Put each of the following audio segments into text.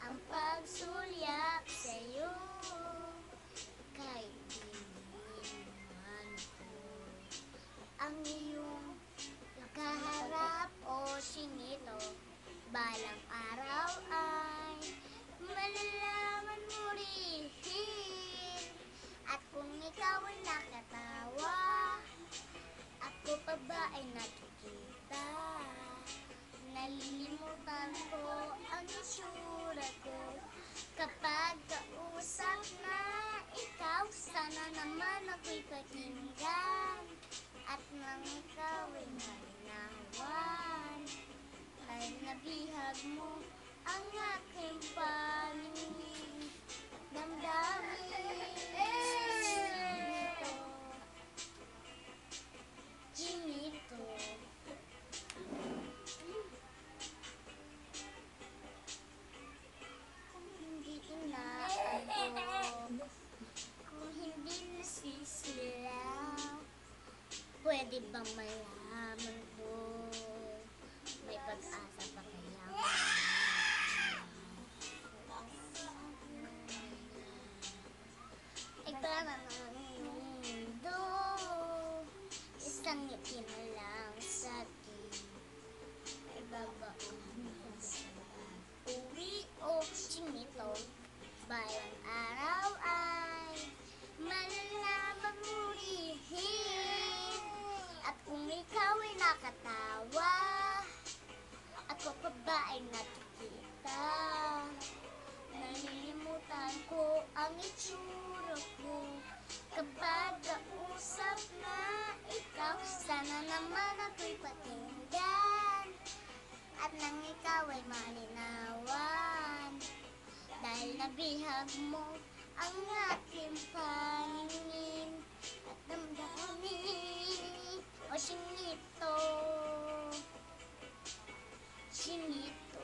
ang pagsulyak sa'yo. Kahit di man ko ang iyong nakaharap o singito, balang araw ay malalaman mo rin. At kung ikaw ay nakatawa, ako pa ba ay nakikita? Nalilimutan ko ang itsura ko kapag kausap na ikaw. Sana naman ako'y pakinggan at nang ikaw ay malinawan. Dahil nabihag mo ang aking paningin, damdamin ito, ginito. Kung hindi inaantok, kung hindi nasisilaw, pwede bang malaman ko may pag-asa pa kaya? Ay parang ang mundo, isang ngiti na lang sa akin ay babaon sa uwi o chinito, balang araw ay malalaman mo rin. At kung ikaw ay nakatawa, ako pa ba ay nakikita? Nalilimutan ko ang itsura ko kapag kausap na ikaw. Sana naman ako'y pakinggan at nang ikaw ay malinawan. Dahil nabihag mo ang aking paningin at damdamin o singito, singito.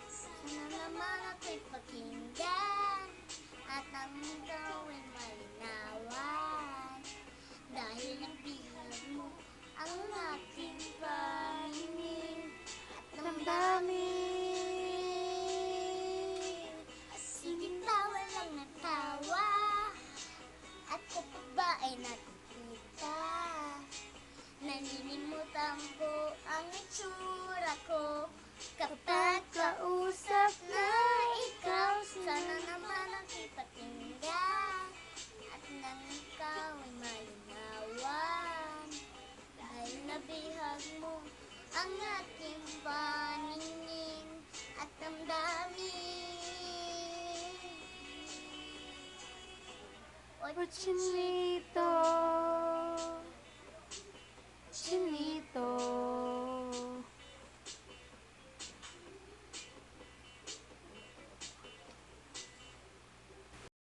Sana naman ako'y pakinggan at ang ikaw ay malinawan. Dahil nabihag mo ang aking paningin at damdamin. Sige, tawa lang na tawa, at ko pa ba ay nakikita? Nalilimutan ko ang itsura ko kapag kausap na ikaw. Sana naman ako'y pakinggan at nang ikaw ay malinawan. Dahil nabihag mo ang aking paningin at damdamin o chinito.